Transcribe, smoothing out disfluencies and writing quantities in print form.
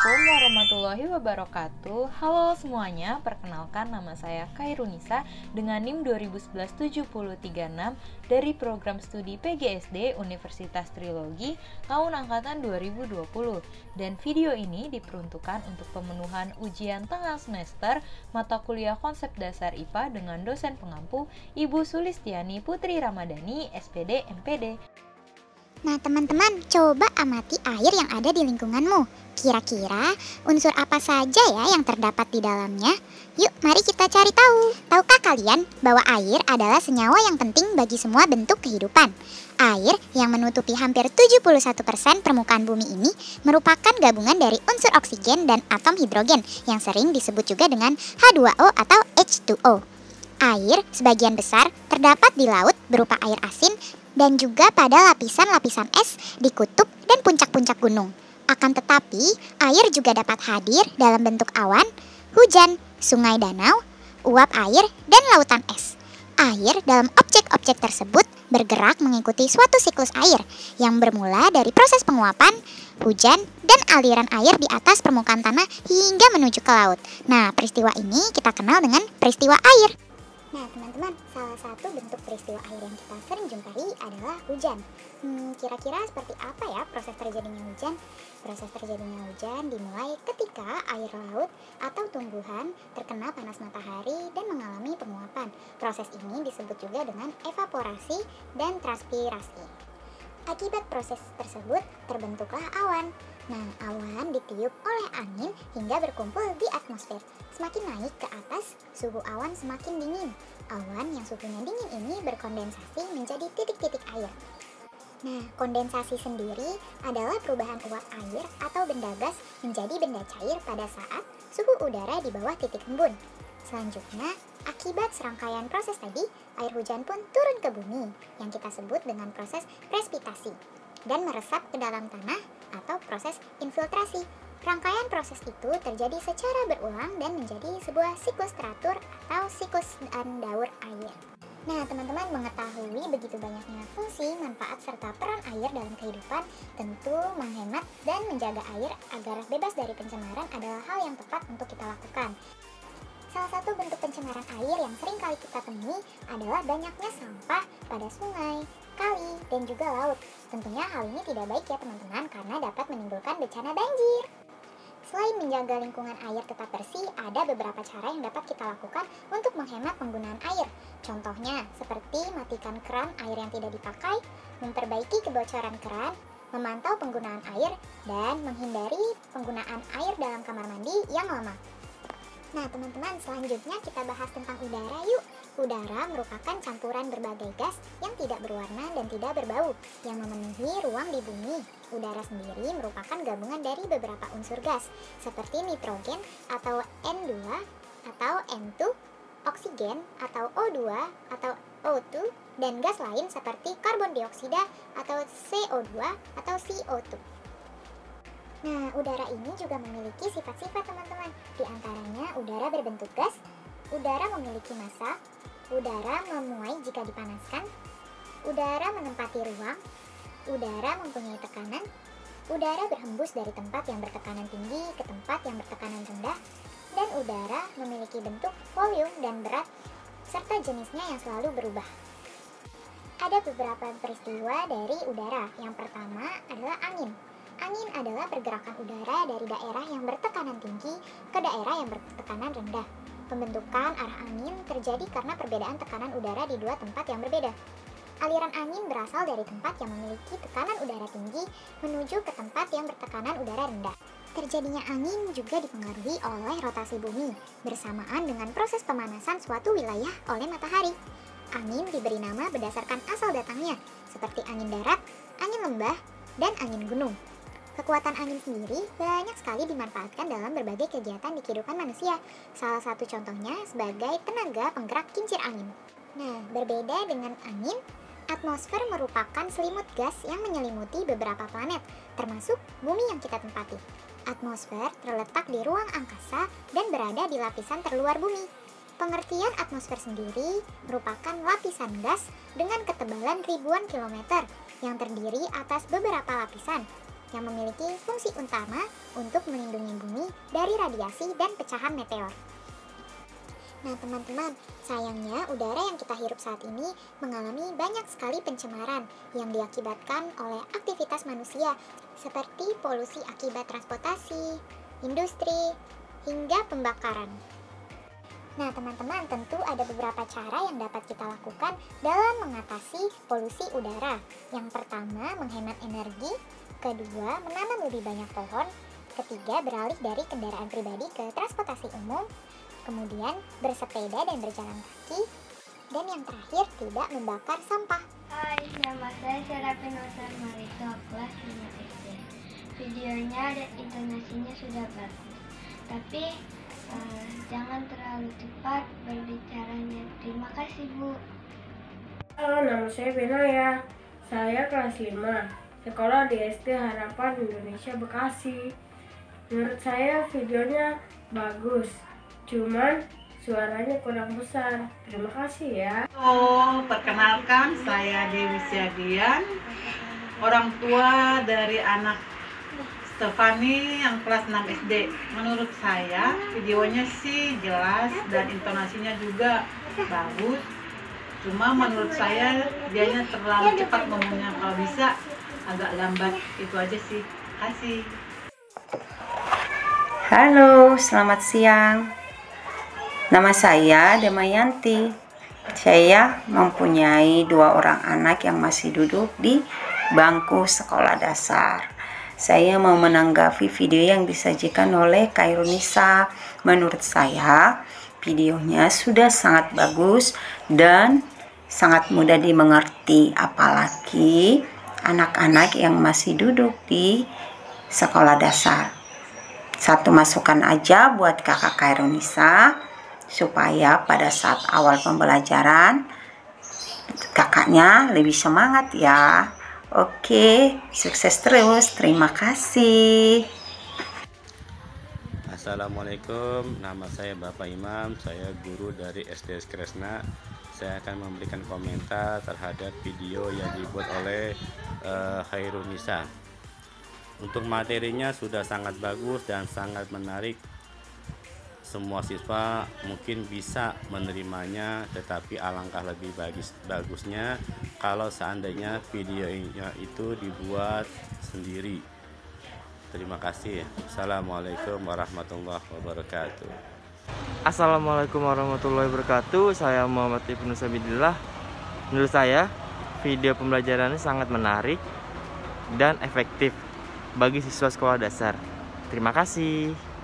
Assalamualaikum warahmatullahi wabarakatuh. Halo semuanya, perkenalkan nama saya Khairunisa dengan NIM 2011-7036 dari program studi PGSD Universitas Trilogi tahun angkatan 2020. Dan video ini diperuntukkan untuk pemenuhan ujian tengah semester mata kuliah konsep dasar IPA dengan dosen pengampu Ibu Sulistiani Putri Ramadhani, SPD MPD. Nah teman-teman, coba amati air yang ada di lingkunganmu. Kira-kira unsur apa saja ya yang terdapat di dalamnya? Yuk mari kita cari tahu. Tahukah kalian bahwa air adalah senyawa yang penting bagi semua bentuk kehidupan? Air yang menutupi hampir 71% permukaan bumi ini merupakan gabungan dari unsur oksigen dan atom hidrogen yang sering disebut juga dengan H2O atau H2O. Air sebagian besar terdapat di laut berupa air asin dan juga pada lapisan-lapisan es di kutub dan puncak-puncak gunung. Akan tetapi, air juga dapat hadir dalam bentuk awan, hujan, sungai danau, uap air, dan lautan es. Air dalam objek-objek tersebut bergerak mengikuti suatu siklus air yang bermula dari proses penguapan, hujan, dan aliran air di atas permukaan tanah hingga menuju ke laut. Nah, peristiwa ini kita kenal dengan peristiwa air. Nah teman-teman, salah satu bentuk peristiwa air yang kita sering jumpai adalah hujan. Kira-kira seperti apa ya proses terjadinya hujan? Proses terjadinya hujan dimulai ketika air laut atau tumbuhan terkena panas matahari dan mengalami penguapan. Proses ini disebut juga dengan evaporasi dan transpirasi. Akibat proses tersebut terbentuklah awan. Nah, awan ditiup oleh angin hingga berkumpul di atmosfer. Semakin naik ke atas, suhu awan semakin dingin. Awan yang suhunya dingin ini berkondensasi menjadi titik-titik air. Nah, kondensasi sendiri adalah perubahan uap air atau benda gas menjadi benda cair pada saat suhu udara di bawah titik embun. Selanjutnya, akibat serangkaian proses tadi, air hujan pun turun ke bumi yang kita sebut dengan proses presipitasi dan meresap ke dalam tanah atau proses infiltrasi. Rangkaian proses itu terjadi secara berulang dan menjadi sebuah siklus teratur atau siklus daur air. Nah, teman-teman mengetahui begitu banyaknya fungsi, manfaat, serta peran air dalam kehidupan, tentu menghemat dan menjaga air agar bebas dari pencemaran adalah hal yang tepat untuk kita lakukan. Salah satu bentuk pencemaran air yang sering kali kita temui adalah banyaknya sampah pada sungai, kali, dan juga laut. Tentunya hal ini tidak baik ya teman-teman karena dapat menimbulkan bencana banjir. Selain menjaga lingkungan air tetap bersih, ada beberapa cara yang dapat kita lakukan untuk menghemat penggunaan air. Contohnya seperti matikan keran air yang tidak dipakai, memperbaiki kebocoran keran, memantau penggunaan air, dan menghindari penggunaan air dalam kamar mandi yang lama. Nah teman-teman, selanjutnya kita bahas tentang udara yuk. Udara merupakan campuran berbagai gas yang tidak berwarna dan tidak berbau yang memenuhi ruang di bumi. Udara sendiri merupakan gabungan dari beberapa unsur gas seperti nitrogen atau N2 atau N2, oksigen atau O2 atau O2, dan gas lain seperti karbon dioksida atau CO2 atau CO2. Nah, udara ini juga memiliki sifat-sifat teman-teman. Di antaranya udara berbentuk gas, udara memiliki massa, udara memuai jika dipanaskan, udara menempati ruang, udara mempunyai tekanan, udara berhembus dari tempat yang bertekanan tinggi ke tempat yang bertekanan rendah, dan udara memiliki bentuk, volume, dan berat, serta jenisnya yang selalu berubah. Ada beberapa peristiwa dari udara. Yang pertama adalah angin. Angin adalah pergerakan udara dari daerah yang bertekanan tinggi ke daerah yang bertekanan rendah. Pembentukan arah angin terjadi karena perbedaan tekanan udara di dua tempat yang berbeda. Aliran angin berasal dari tempat yang memiliki tekanan udara tinggi menuju ke tempat yang bertekanan udara rendah. Terjadinya angin juga dipengaruhi oleh rotasi bumi bersamaan dengan proses pemanasan suatu wilayah oleh matahari. Angin diberi nama berdasarkan asal datangnya, seperti angin darat, angin lembah, dan angin gunung. Kekuatan angin sendiri banyak sekali dimanfaatkan dalam berbagai kegiatan di kehidupan manusia. Salah satu contohnya sebagai tenaga penggerak kincir angin. Nah, berbeda dengan angin, atmosfer merupakan selimut gas yang menyelimuti beberapa planet, termasuk bumi yang kita tempati. Atmosfer terletak di ruang angkasa dan berada di lapisan terluar bumi. Pengertian atmosfer sendiri merupakan lapisan gas dengan ketebalan ribuan kilometer yang terdiri atas beberapa lapisan. yang memiliki fungsi utama untuk melindungi bumi dari radiasi dan pecahan meteor. Nah teman-teman, sayangnya udara yang kita hirup saat ini mengalami banyak sekali pencemaran yang diakibatkan oleh aktivitas manusia seperti polusi akibat transportasi, industri, hingga pembakaran. Nah teman-teman, tentu ada beberapa cara yang dapat kita lakukan dalam mengatasi polusi udara. Yang pertama, menghemat energi. Kedua, menanam lebih banyak pohon. Ketiga, beralih dari kendaraan pribadi ke transportasi umum. Kemudian, bersepeda dan berjalan kaki. Dan yang terakhir, tidak membakar sampah. Hai, nama saya Serapin Osan Marito, kelas 5 SD. Videonya dan intonasinya sudah bagus, tapi jangan terlalu cepat berbicaranya. Terima kasih, Bu. Halo, nama saya Benaya. Saya kelas 5, sekolah di SD Harapan Indonesia Bekasi. Menurut saya videonya bagus, cuman suaranya kurang besar. Terima kasih ya. Halo, perkenalkan saya Dewi Siadian, orang tua dari anak Stefani yang kelas 6 SD. Menurut saya videonya sih jelas dan intonasinya juga bagus. Cuma menurut saya dianya terlalu cepat ngomongnya, kalau bisa agak lambat. Itu aja sih. Kasih. Halo, selamat siang. Nama saya Damayanti. Saya mempunyai 2 orang anak yang masih duduk di bangku sekolah dasar. Saya mau menanggapi video yang disajikan oleh Kairunisa. Menurut saya, videonya sudah sangat bagus dan sangat mudah dimengerti, apalagi anak-anak yang masih duduk di sekolah dasar. Satu masukan aja buat kakak Kairunisa, supaya pada saat awal pembelajaran kakaknya lebih semangat ya. Oke, sukses terus. Terima kasih. Assalamualaikum, nama saya Bapak Imam, saya guru dari SD Kresna. Saya akan memberikan komentar terhadap video yang dibuat oleh Khairunisa. Untuk materinya sudah sangat bagus dan sangat menarik. Semua siswa mungkin bisa menerimanya, tetapi alangkah lebih bagusnya kalau seandainya videonya itu dibuat sendiri. Terima kasih. Assalamualaikum warahmatullahi wabarakatuh. Assalamualaikum warahmatullahi wabarakatuh. Saya Muhammad Ibnu Sabidillah. Menurut saya video pembelajarannya sangat menarik dan efektif bagi siswa sekolah dasar. Terima kasih.